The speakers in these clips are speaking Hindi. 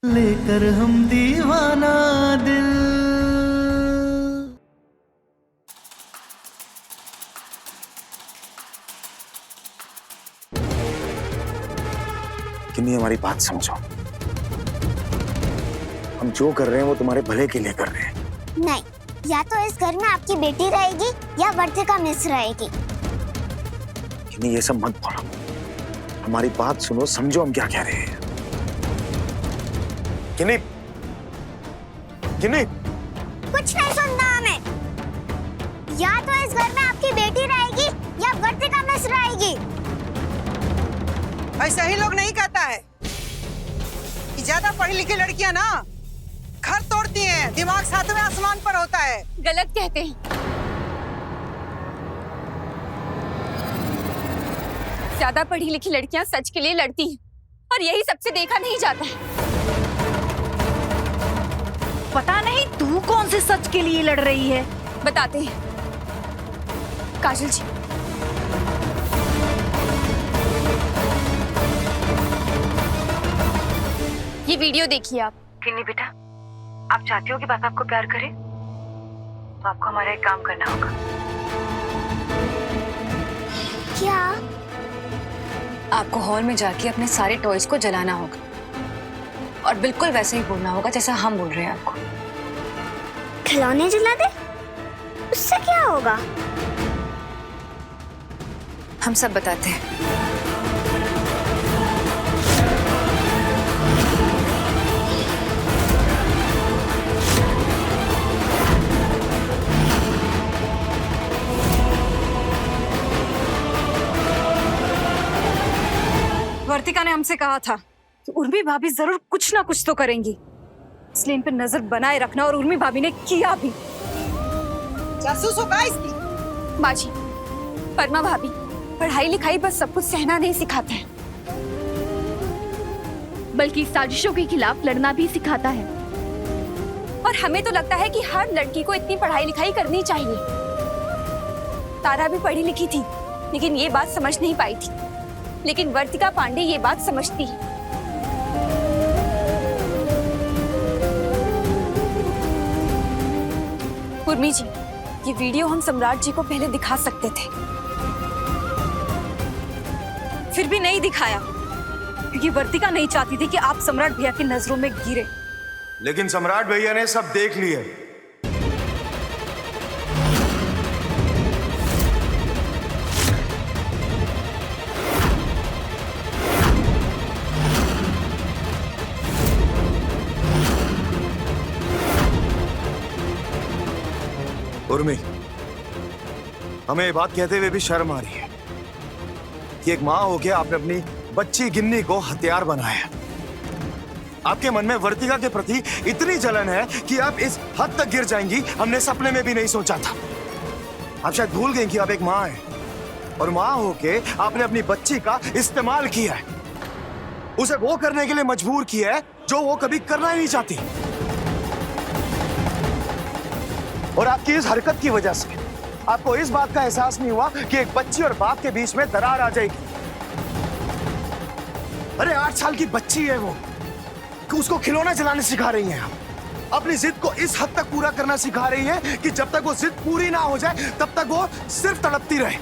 लेकर हम दीवाना दिल। किन्नी, हमारी बात समझो। हम जो कर रहे हैं वो तुम्हारे भले के लिए कर रहे हैं। नहीं, या तो इस घर में आपकी बेटी रहेगी या वर्तिका मिस रहेगी। किन्नी, ये सब मत बोलो, हमारी बात सुनो, समझो हम क्या कह रहे हैं। किन्नी, किन्नी, कुछ नहीं सुनना हमें। या तो इस घर में आपकी बेटी रहेगी या वर्तिका मिस रहेगी। ऐसा ही लोग नहीं कहता है कि ज्यादा पढ़ी लिखी लड़कियां ना घर तोड़ती हैं, दिमाग सातवें आसमान पर होता है। गलत कहते हैं। ज्यादा पढ़ी लिखी लड़कियां सच के लिए लड़ती हैं और यही सबसे देखा नहीं जाता है। पता नहीं तू कौन से सच के लिए लड़ रही है। बताते हैं। काजल जी, ये वीडियो देखिए आप। किन्नी बेटा, आप चाहती हो कि पापा आपको प्यार करे, तो आपको हमारा एक काम करना होगा। क्या? आपको हॉल में जाके अपने सारे टॉयज को जलाना होगा और बिल्कुल वैसे ही बोलना होगा जैसा हम बोल रहे हैं आपको। खिलौने जला दे? उससे क्या होगा? हम सब बताते हैं। वर्तिका ने हमसे कहा था कि उर्मी भाभी जरूर कुछ ना कुछ तो करेंगी, इसलिए इन पर नजर बनाए रखना, और उर्मी भाभी ने किया भी। जासूस हो गया इसकी। माँ जी, परमा भाभी पढ़ाई लिखाई बस सब कुछ सहना नहीं सिखाता है, बल्कि साजिशों के खिलाफ लड़ना भी सिखाता है। और हमें तो लगता है कि हर लड़की को इतनी पढ़ाई लिखाई करनी चाहिए। तारा भी पढ़ी लिखी थी, लेकिन ये बात समझ नहीं पाई थी। लेकिन वर्तिका पांडे ये बात समझती है। उर्मी जी, ये वीडियो हम सम्राट जी को पहले दिखा सकते थे, फिर भी नहीं दिखाया, क्योंकि वर्तिका नहीं चाहती थी कि आप सम्राट भैया की नजरों में गिरे। लेकिन सम्राट भैया ने सब देख लिया। उर्मी, हमें ये बात कहते हुए भी शर्म आ रही है कि एक माँ होके आपने अपनी बच्ची गिन्नी को हथियार बनाया। आपके मन में वर्तिका के प्रति इतनी जलन है कि आप इस हद तक गिर जाएंगी, हमने सपने में भी नहीं सोचा था। आप शायद भूल गए कि आप एक माँ हैं, और माँ होके आपने अपनी बच्ची का इस्तेमाल किया है, उसे वो करने के लिए मजबूर किया है जो वो कभी करना ही नहीं चाहती। और आपकी इस हरकत की वजह से आपको इस बात का एहसास नहीं हुआ कि एक बच्ची और बाप के बीच में दरार आ जाएगी। अरे 8 साल की बच्ची है वो, कि उसको खिलौना जलाने सिखा रही हैं आप। अपनी जिद को इस हद तक पूरा करना सिखा रही हैं कि जब तक वो जिद पूरी ना हो जाए तब तक वो सिर्फ तड़पती रहे।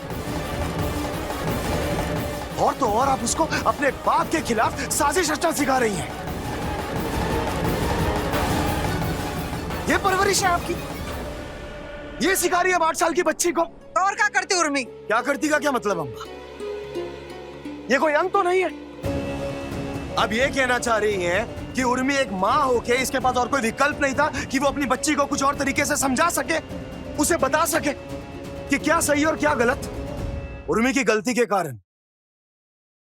और तो और आप उसको अपने बाप के खिलाफ साजिश रचना सिखा रही हैं। ये परवरिश है आपकी? ये सिखा रही है 8 साल की बच्ची को? तो और क्या करती उर्मी? क्या करती का क्या मतलब अम्मा? ये कोई अंत तो नहीं है। अब ये कहना चाह रही हैं कि उर्मी एक माँ होके इसके पास और कोई विकल्प नहीं था कि वो अपनी बच्ची को कुछ और तरीके से समझा सके, उसे बता सके कि क्या सही और क्या गलत। उर्मी की गलती के कारण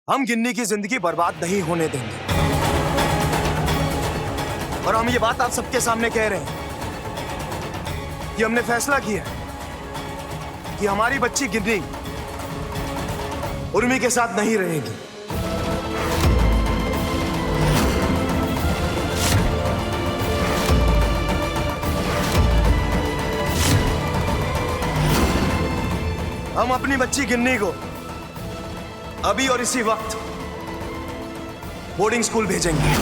हम गिन्नी की जिंदगी बर्बाद नहीं होने देंगे, और हम ये बात आप सबके सामने कह रहे हैं कि हमने फैसला किया कि हमारी बच्ची गिन्नी उर्मी के साथ नहीं रहेगी। हम अपनी बच्ची गिन्नी को अभी और इसी वक्त बोर्डिंग स्कूल भेजेंगे।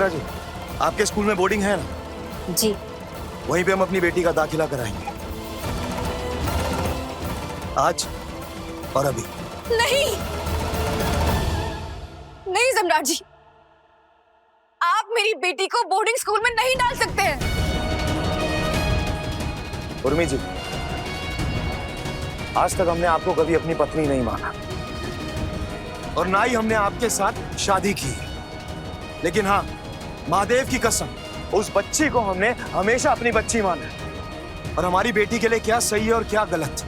वसुंधरा जी, आपके स्कूल में बोर्डिंग है ना? जी। वहीं पे हम अपनी बेटी का दाखिला कराएंगे, आज और अभी। नहीं नहीं सम्राट जी, आप मेरी बेटी को बोर्डिंग स्कूल में नहीं डाल सकते हैं। उर्मी जी, आज तक हमने आपको कभी अपनी पत्नी नहीं माना और ना ही हमने आपके साथ शादी की है, लेकिन हाँ, महादेव की कसम, उस बच्ची को हमने हमेशा अपनी बच्ची माना है और हमारी बेटी के लिए क्या सही है और क्या गलत,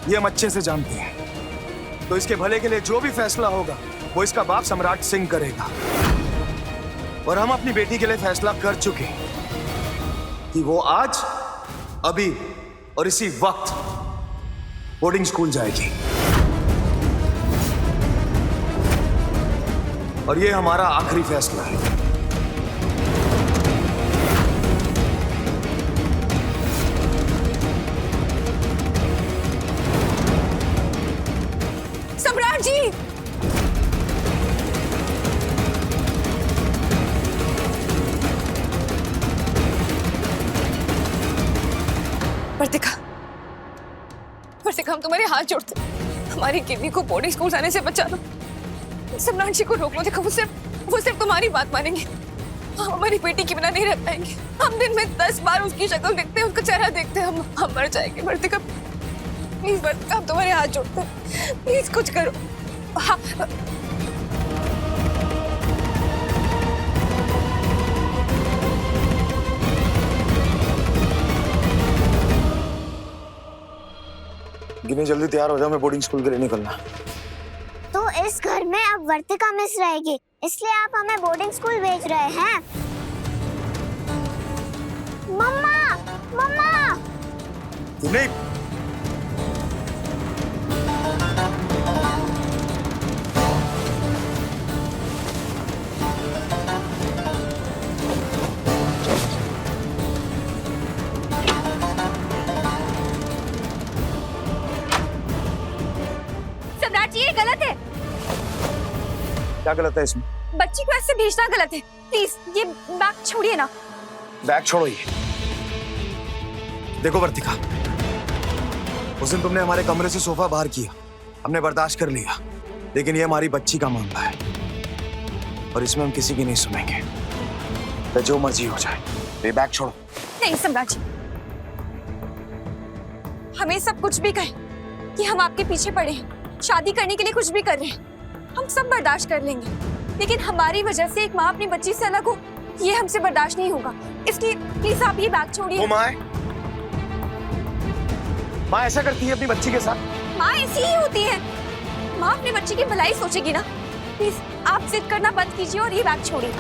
ये हम अच्छे से जानते हैं। तो इसके भले के लिए जो भी फैसला होगा वो इसका बाप सम्राट सिंह करेगा और हम अपनी बेटी के लिए फैसला कर चुके हैं कि वो आज, अभी और इसी वक्त बोर्डिंग स्कूल जाएगी और ये हमारा आखिरी फैसला है। सम्राट जी, वर्तिका, वर्तिका, हम तुम्हारे हाथ जोड़ते हैं। हमारी गिन्नी को बोर्डिंग स्कूल जाने से बचा लो। सम्राट जी को रोक लो। देखो, वो सिर्फ तुम्हारी बात मानेंगे। हम हमारी बेटी के बिना नहीं रह पाएंगे। हम दिन में 10 बार उसकी शक्ल देखते हैं, उसका चेहरा देखते हैं, हम मर जाएंगे। वर्तिका प्लीज, वर्तिका, हम तुम्हारे हाथ जोड़ते हैं, प्लीज कुछ करो। हाँ, गिनी, जल्दी तैयार हो जाओ, मैं बोर्डिंग स्कूल के लिए निकलना। तो इस घर में अब वर्तिका मिस रहेगी, इसलिए आप हमें बोर्डिंग स्कूल भेज रहे हैं? मम्मा, मम्मा। नहीं, सम्राट जी, ये गलत है। क्या गलत है इसमें? बच्ची को ऐसे भेजना गलत है। प्लीज ये बैग छोड़िए ना। बैग छोड़ो ये। देखो वर्तिका, उस दिन तुमने हमारे कमरे से सोफा बाहर किया, हमने बर्दाश्त कर लिया, लेकिन ये हमारी बच्ची का मामला है और इसमें हम किसी की नहीं सुनेंगे, तो जो मर्जी हो जाए। ये बैग छोड़ो। नहीं सम्राट जी, हमें सब कुछ भी कहे कि हम आपके पीछे पड़े हैं, शादी करने के लिए कुछ भी कर रहे हैं, हम सब बर्दाश्त कर लेंगे, लेकिन हमारी वजह से एक माँ अपनी बच्ची से अलग हो, ये हमसे बर्दाश्त नहीं होगा। इसलिए प्लीज आप ये बैग छोड़िए। माँ ऐसा करती है अपनी बच्ची के साथ? माँ ऐसी ही होती है। माँ अपनी बच्ची की भलाई सोचेगी ना। प्लीज आप जिद करना बंद कीजिए और ये बैग छोड़िए।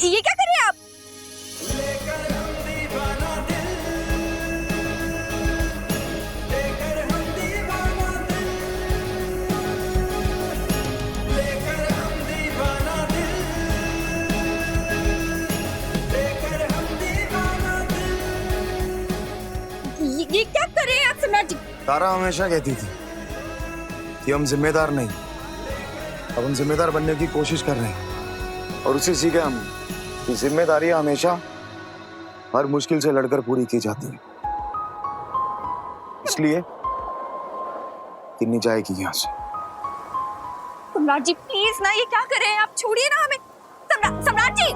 ये क्या कर रहे हैं आप? ये क्या कर रहे हैं आप सम्राट जी? तारा हमेशा कहती थी कि हम जिम्मेदार नहीं, अब हम जिम्मेदार बनने की कोशिश कर रहे हैं और उसे सीखे हम कि जिम्मेदारियां हमेशा हर मुश्किल से लड़कर पूरी की जाती है। इसलिए गिन्नी जाएगी यहाँ से। सम्राट जी प्लीज ना, ये क्या कर रहे हैं आप? छोड़िए ना हमें। सम्राट जी,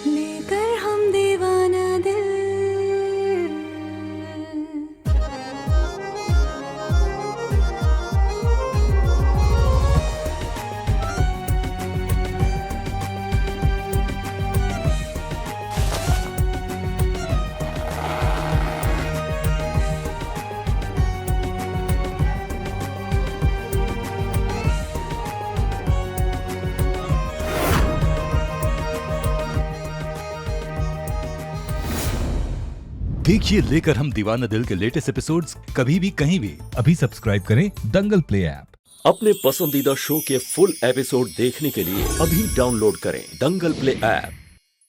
लेकर हम दीवाना दिल, देखिए लेकर हम दीवाना दिल के लेटेस्ट एपिसोड्स कभी भी कहीं भी। अभी सब्सक्राइब करें दंगल प्ले ऐप। अपने पसंदीदा शो के फुल एपिसोड देखने के लिए अभी डाउनलोड करें दंगल प्ले ऐप।